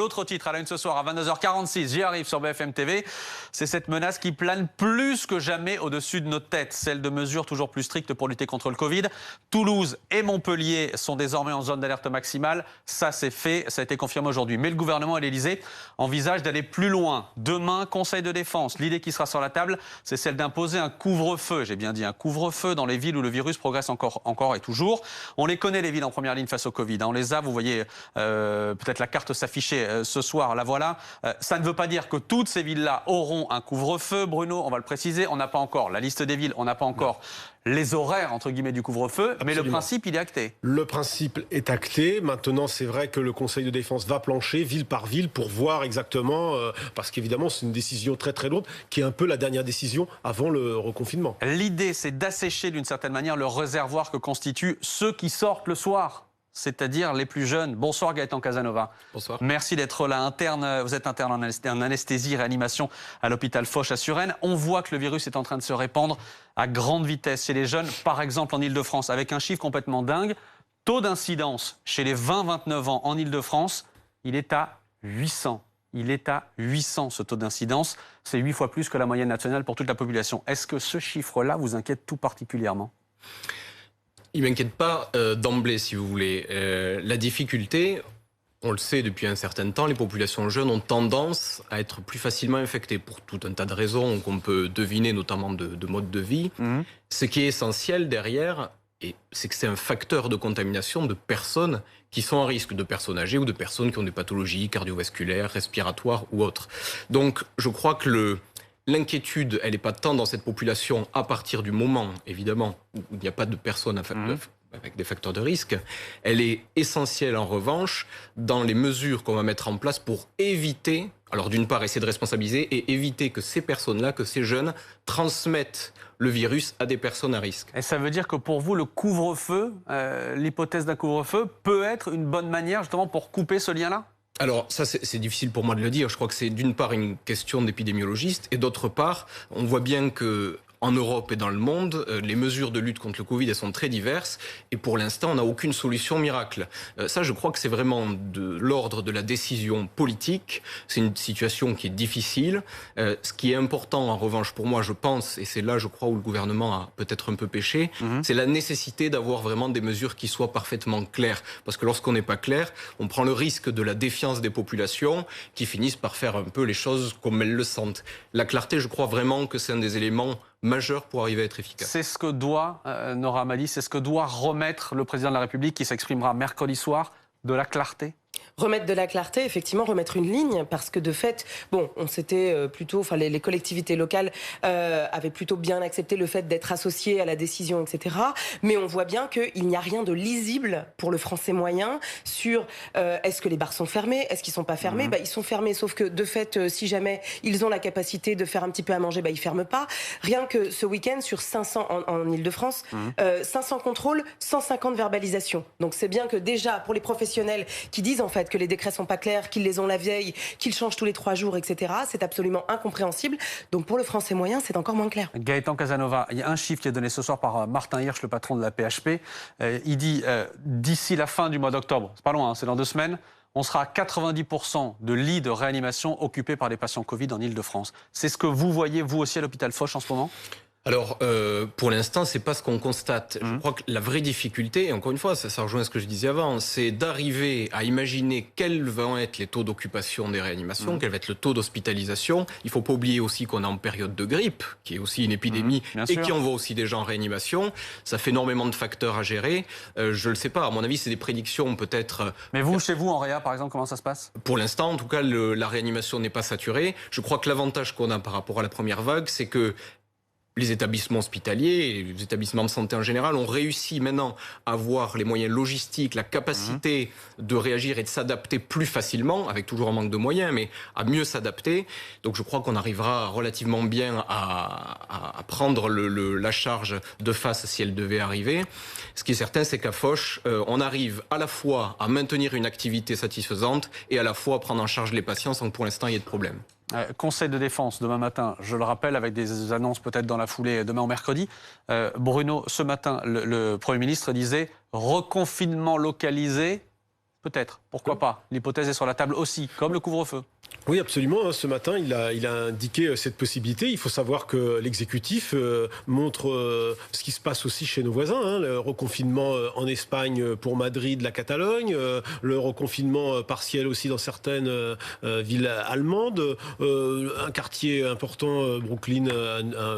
L'autre titre à la une ce soir à 22h46, j'y arrive sur BFM TV, c'est cette menace qui plane plus que jamais au-dessus de nos têtes, celle de mesures toujours plus strictes pour lutter contre le Covid. Toulouse et Montpellier sont désormais en zone d'alerte maximale, ça c'est fait, ça a été confirmé aujourd'hui. Mais le gouvernement et l'Elysée envisagent d'aller plus loin. Demain, Conseil de défense, l'idée qui sera sur la table, c'est celle d'imposer un couvre-feu, j'ai bien dit un couvre-feu dans les villes où le virus progresse encore et toujours. On les connaît les villes en première ligne face au Covid, on les a, vous voyez peut-être la carte s'afficher ce soir, la voilà. Ça ne veut pas dire que toutes ces villes-là auront un couvre-feu, Bruno, on va le préciser. On n'a pas encore la liste des villes, on n'a pas encore les horaires, entre guillemets, du couvre-feu. Mais le principe, il est acté. Le principe est acté. Maintenant, c'est vrai que le Conseil de défense va plancher ville par ville pour voir exactement, parce qu'évidemment, c'est une décision très très lourde, qui est un peu la dernière décision avant le reconfinement. L'idée, c'est d'assécher d'une certaine manière le réservoir que constituent ceux qui sortent le soir, c'est-à-dire les plus jeunes. Bonsoir Gaëtan Casanova. Bonsoir. Merci d'être là. Vous êtes interne en anesthésie, réanimation à l'hôpital Foch à Suresnes. On voit que le virus est en train de se répandre à grande vitesse chez les jeunes, par exemple en Ile-de-France, avec un chiffre complètement dingue. Taux d'incidence chez les 20-29 ans en Ile-de-France, il est à 800. Il est à 800 ce taux d'incidence. C'est 8 fois plus que la moyenne nationale pour toute la population. Est-ce que ce chiffre-là vous inquiète tout particulièrement ? Il ne m'inquiète pas d'emblée, si vous voulez. La difficulté, on le sait depuis un certain temps, les populations jeunes ont tendance à être plus facilement infectées pour tout un tas de raisons qu'on peut deviner, notamment de mode de vie. Ce qui est essentiel derrière, c'est que c'est un facteur de contamination de personnes qui sont à risque, de personnes âgées ou de personnes qui ont des pathologies cardiovasculaires, respiratoires ou autres. Donc je crois que l'inquiétude, elle n'est pas tant dans cette population à partir du moment, évidemment, où il n'y a pas de personnes avec des facteurs de risque. Elle est essentielle, en revanche, dans les mesures qu'on va mettre en place pour éviter, alors d'une part, essayer de responsabiliser et éviter que ces personnes-là, que ces jeunes, transmettent le virus à des personnes à risque. Et ça veut dire que pour vous, le couvre-feu, l'hypothèse d'un couvre-feu, peut être une bonne manière justement pour couper ce lien-là ? Alors ça, c'est difficile pour moi de le dire. Je crois que c'est d'une part une question d'épidémiologiste et d'autre part, on voit bien que en Europe et dans le monde, les mesures de lutte contre le Covid, elles sont très diverses et pour l'instant, on n'a aucune solution miracle. Ça, je crois que c'est vraiment de l'ordre de la décision politique. C'est une situation qui est difficile. Ce qui est important, en revanche, pour moi, je pense, et c'est là, je crois, où le gouvernement a peut-être un peu péché, c'est la nécessité d'avoir vraiment des mesures qui soient parfaitement claires. Parce que lorsqu'on n'est pas clair, on prend le risque de la défiance des populations qui finissent par faire un peu les choses comme elles le sentent. La clarté, je crois vraiment que c'est un des éléments majeur pour arriver à être efficace. C'est ce que doit, Nora Madi, c'est ce que doit remettre le président de la République qui s'exprimera mercredi soir, de la clarté. Remettre de la clarté, effectivement, remettre une ligne, parce que de fait, bon, on s'était plutôt, enfin les collectivités locales avaient plutôt bien accepté le fait d'être associées à la décision, etc. Mais on voit bien qu'il n'y a rien de lisible pour le français moyen sur est-ce que les bars sont fermés, est-ce qu'ils sont pas fermés. Ils sont fermés, sauf que de fait, si jamais ils ont la capacité de faire un petit peu à manger, ils ferment pas. Rien que ce week-end, sur 500 en Ile-de-France, 500 contrôles, 150 verbalisations. Donc c'est bien que déjà, pour les professionnels qui disent en fait que les décrets sont pas clairs, qu'ils les ont la veille, qu'ils changent tous les 3 jours, etc. C'est absolument incompréhensible. Donc pour le français moyen, c'est encore moins clair. Gaëtan Casanova, il y a un chiffre qui est donné ce soir par Martin Hirsch, le patron de la PHP. Il dit d'ici la fin du mois d'octobre, c'est pas loin, c'est dans 2 semaines, on sera à 90% de lits de réanimation occupés par des patients Covid en Ile-de-France. C'est ce que vous voyez, vous aussi, à l'hôpital Foch en ce moment ? Alors, pour l'instant, c'est pas ce qu'on constate. Je crois que la vraie difficulté, et encore une fois, ça rejoint ce que je disais avant, c'est d'arriver à imaginer quels vont être les taux d'occupation des réanimations, quel va être le taux d'hospitalisation. Il faut pas oublier aussi qu'on est en période de grippe, qui est aussi une épidémie, et qui envoie aussi des gens en réanimation. Ça fait énormément de facteurs à gérer. Je le sais pas, à mon avis, c'est des prédictions peut-être... Mais vous, chez vous, en réa, par exemple, comment ça se passe ? Pour l'instant, en tout cas, la réanimation n'est pas saturée. Je crois que l'avantage qu'on a par rapport à la première vague, c'est que les établissements hospitaliers, les établissements de santé en général ont réussi maintenant à avoir les moyens logistiques, la capacité de réagir et de s'adapter plus facilement, avec toujours un manque de moyens, mais à mieux s'adapter. Donc je crois qu'on arrivera relativement bien à prendre la charge de face si elle devait arriver. Ce qui est certain, c'est qu'à Foch, on arrive à la fois à maintenir une activité satisfaisante et à la fois à prendre en charge les patients sans que pour l'instant il y ait de problème. Conseil de défense demain matin, je le rappelle, avec des annonces peut-être dans la foulée demain ou mercredi. Bruno, ce matin, le Premier ministre disait reconfinement localisé Peut-être, pourquoi pas. L'hypothèse est sur la table aussi, comme le couvre-feu. Oui, absolument. Ce matin, il a indiqué cette possibilité. Il faut savoir que l'exécutif montre ce qui se passe aussi chez nos voisins. Le reconfinement en Espagne pour Madrid, la Catalogne, le reconfinement partiel aussi dans certaines villes allemandes, un quartier important, Brooklyn,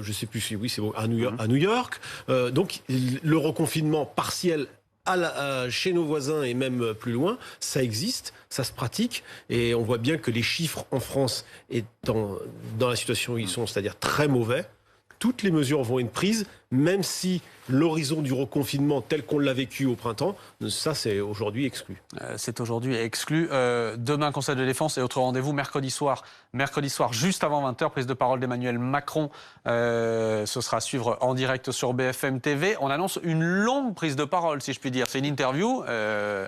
je sais plus si oui, c'est à New York. Donc le reconfinement partiel chez nos voisins et même plus loin, ça existe, ça se pratique et on voit bien que les chiffres en France étant dans la situation où ils sont, c'est-à-dire très mauvais, toutes les mesures vont être prises, même si l'horizon du reconfinement tel qu'on l'a vécu au printemps, ça c'est aujourd'hui exclu. C'est aujourd'hui exclu. Demain, Conseil de défense et autre rendez-vous mercredi soir. Mercredi soir, juste avant 20h, prise de parole d'Emmanuel Macron. Ce sera à suivre en direct sur BFM TV. On annonce une longue prise de parole, si je puis dire. C'est une interview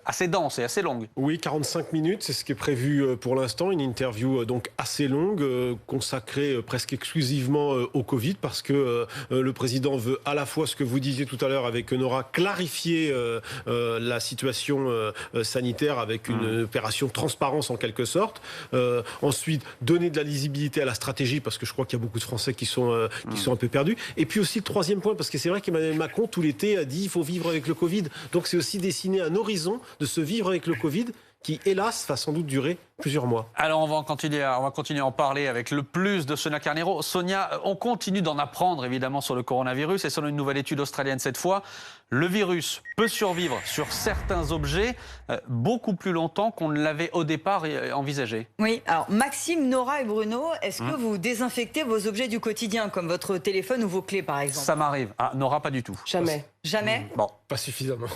assez dense et assez longue. Oui, 45 minutes, c'est ce qui est prévu pour l'instant. Une interview donc assez longue, consacrée presque exclusivement au Covid, parce que le président veut à la fois ce que vous disiez tout à l'heure avec Nora, clarifier la situation sanitaire avec une opération transparence en quelque sorte. Ensuite, donner de la lisibilité à la stratégie, parce que je crois qu'il y a beaucoup de Français qui sont un peu perdus. Et puis aussi le troisième point, parce que c'est vrai qu'Emmanuel Macron, tout l'été, a dit il faut vivre avec le Covid. Donc c'est aussi dessiner un horizon de se vivre avec le Covid qui, hélas, va sans doute durer plusieurs mois. Alors, on va continuer à en parler avec le plus de Sonia Carneiro. Sonia, on continue d'en apprendre, évidemment, sur le coronavirus. Et selon une nouvelle étude australienne cette fois, le virus peut survivre sur certains objets beaucoup plus longtemps qu'on ne l'avait au départ envisagé. Oui, alors Maxime, Nora et Bruno, est-ce que vous désinfectez vos objets du quotidien, comme votre téléphone ou vos clés, par exemple? Ça m'arrive. Ah, Nora, pas du tout. Jamais. Jamais? Bon. Pas suffisamment.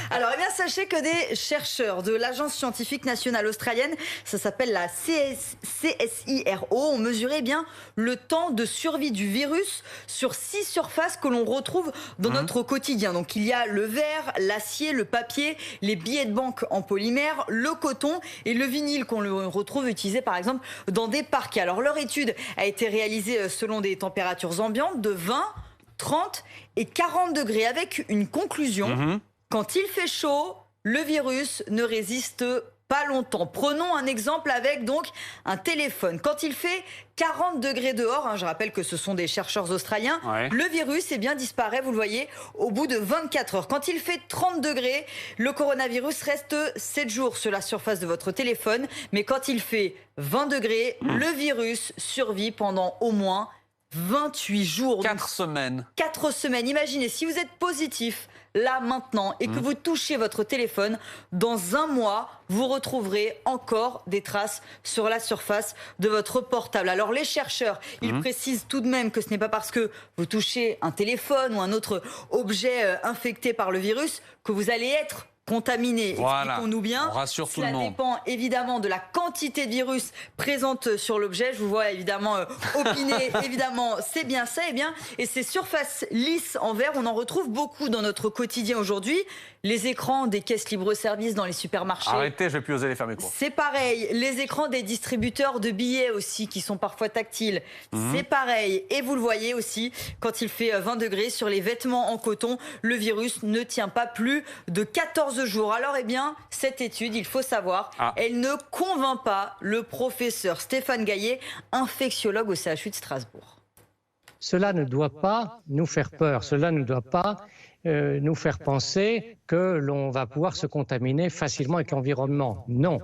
Alors, eh bien, sachez que des chercheurs de l'Agence scientifique nationale australienne, ça s'appelle la CSIRO, ont mesuré eh bien le temps de survie du virus sur 6 surfaces que l'on retrouve dans notre quotidien. Donc, il y a le verre, l'acier, le papier, les billets de banque en polymère, le coton et le vinyle qu'on le retrouve utilisé, par exemple, dans des parquets. Alors, leur étude a été réalisée selon des températures ambiantes de 20, 30 et 40 degrés, avec une conclusion. Quand il fait chaud, le virus ne résiste pas longtemps. Prenons un exemple avec donc un téléphone. Quand il fait 40 degrés dehors, je rappelle que ce sont des chercheurs australiens, le virus disparaît, vous le voyez, au bout de 24 heures. Quand il fait 30 degrés, le coronavirus reste 7 jours sur la surface de votre téléphone. Mais quand il fait 20 degrés, le virus survit pendant au moins 28 jours. 4 semaines. 4 semaines. Imaginez, si vous êtes positif, là, maintenant, et que vous touchez votre téléphone, dans un mois, vous retrouverez encore des traces sur la surface de votre portable. Alors, les chercheurs, ils précisent tout de même que ce n'est pas parce que vous touchez un téléphone ou un autre objet infecté par le virus que vous allez être contaminé. Voilà. Expliquons-nous bien. On rassure tout le Cela monde. dépend évidemment de la quantité de virus présente sur l'objet. Je vous vois évidemment opiner. Évidemment, c'est bien ça. Et ces surfaces lisses en verre, on en retrouve beaucoup dans notre quotidien aujourd'hui. Les écrans des caisses libre-service dans les supermarchés. Arrêtez, je vais plus oser les faire micro. C'est pareil. Les écrans des distributeurs de billets aussi, qui sont parfois tactiles. C'est pareil. Et vous le voyez aussi, quand il fait 20 degrés sur les vêtements en coton, le virus ne tient pas plus de 14 jours. Alors, cette étude, il faut savoir, elle ne convainc pas le professeur Stéphane Gaillet, infectiologue au CHU de Strasbourg. Cela ne doit pas nous faire peur. Cela ne doit pas nous faire penser que l'on va pouvoir se contaminer facilement avec l'environnement. Non,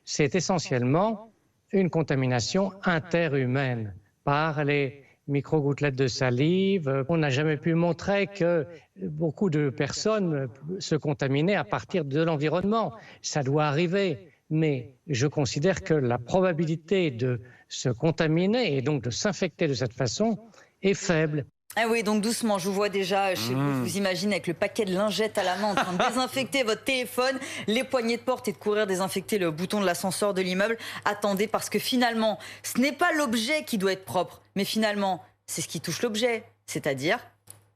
c'est essentiellement une contamination interhumaine par les micro-gouttelettes de salive. On n'a jamais pu montrer que beaucoup de personnes se contaminaient à partir de l'environnement. Ça doit arriver, mais je considère que la probabilité de se contaminer et donc de s'infecter de cette façon est faible. Ah oui, donc doucement, je vous vois déjà chez vous, je vous imagine avec le paquet de lingettes à la main en train de désinfecter votre téléphone, les poignées de porte et de courir désinfecter le bouton de l'ascenseur de l'immeuble. Attendez, parce que finalement, ce n'est pas l'objet qui doit être propre, mais finalement, c'est ce qui touche l'objet, c'est-à-dire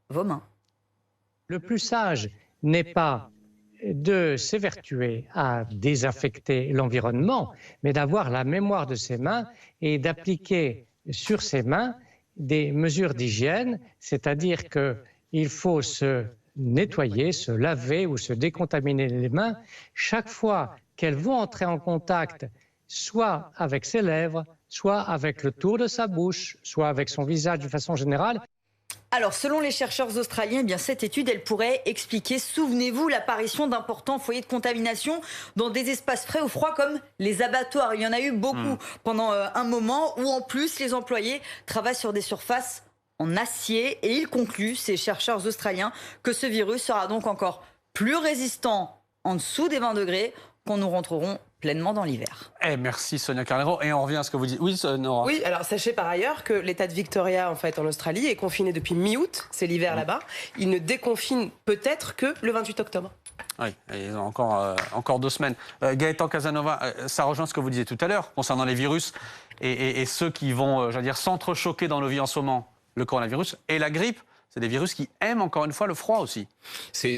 vos mains. Le plus sage n'est pas de s'évertuer à désinfecter l'environnement, mais d'avoir la mémoire de ses mains et d'appliquer sur ses mains des mesures d'hygiène, c'est-à-dire qu'il faut se nettoyer, se laver ou se décontaminer les mains chaque fois qu'elles vont entrer en contact soit avec ses lèvres, soit avec le tour de sa bouche, soit avec son visage de façon générale. Alors, selon les chercheurs australiens, eh bien, cette étude, elle pourrait expliquer, souvenez-vous, l'apparition d'importants foyers de contamination dans des espaces frais ou froids comme les abattoirs. Il y en a eu beaucoup pendant un moment où, en plus, les employés travaillent sur des surfaces en acier. Et ils concluent, ces chercheurs australiens, que ce virus sera donc encore plus résistant en dessous des 20 degrés quand nous rentrerons pleinement dans l'hiver. Merci Sonia Carnero. Et on revient à ce que vous dites. Oui, Nora. Oui, alors sachez par ailleurs que l'État de Victoria, en fait, en Australie, est confiné depuis mi-août. C'est l'hiver là-bas. Il ne déconfine peut-être que le 28 octobre. Oui, ils ont encore 2 semaines. Gaëtan Casanova, ça rejoint ce que vous disiez tout à l'heure concernant les virus et ceux qui vont, j'allais dire, s'entrechoquer dans nos vies en ce moment. Le coronavirus et la grippe. C'est des virus qui aiment encore une fois le froid aussi. C'est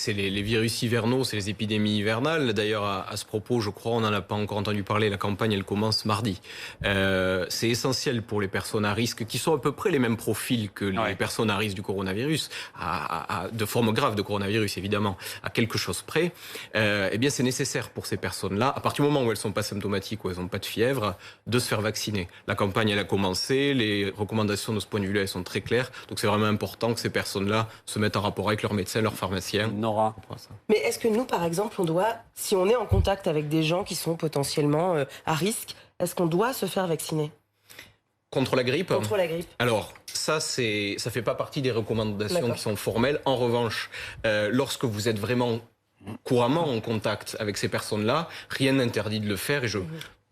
les virus hivernaux, c'est les épidémies hivernales. D'ailleurs, à ce propos, je crois, on n'en a pas encore entendu parler. La campagne, elle commence mardi. C'est essentiel pour les personnes à risque, qui sont à peu près les mêmes profils que les personnes à risque du coronavirus, de forme grave de coronavirus, évidemment, à quelque chose près. Eh bien, c'est nécessaire pour ces personnes-là, à partir du moment où elles ne sont pas symptomatiques, où elles n'ont pas de fièvre, de se faire vacciner. La campagne, elle a commencé. Les recommandations de ce point de vue-là, elles sont très claires. Donc, c'est vraiment important que ces personnes-là se mettent en rapport avec leur médecin, leur pharmacien. Nora. Mais est-ce que nous, par exemple, on doit, si on est en contact avec des gens qui sont potentiellement à risque, est-ce qu'on doit se faire vacciner? Contre la grippe? Contre la grippe. Alors, ça fait pas partie des recommandations qui sont formelles. En revanche, lorsque vous êtes vraiment couramment en contact avec ces personnes-là, rien n'interdit de le faire. Et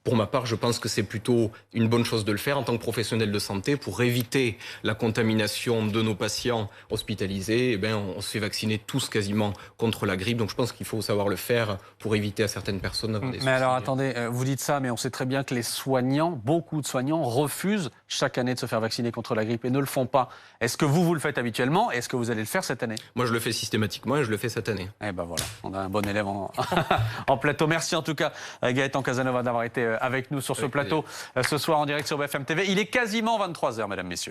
pour ma part, je pense que c'est plutôt une bonne chose de le faire en tant que professionnel de santé pour éviter la contamination de nos patients hospitalisés. Eh bien, on se fait vacciner tous quasiment contre la grippe. Donc je pense qu'il faut savoir le faire pour éviter à certaines personnes d'avoir des soucis. Mais alors attendez, vous dites ça, mais on sait très bien que les soignants, beaucoup de soignants, refusent chaque année de se faire vacciner contre la grippe et ne le font pas. Est-ce que vous le faites habituellement? Est-ce que vous allez le faire cette année? Moi, je le fais systématiquement et je le fais cette année. Eh ben voilà, on a un bon élève en plateau. Merci en tout cas, Gaëtan Casanova, d'avoir été avec nous sur ce plateau ce soir en direct sur BFM TV. Il est quasiment 23h, mesdames, messieurs.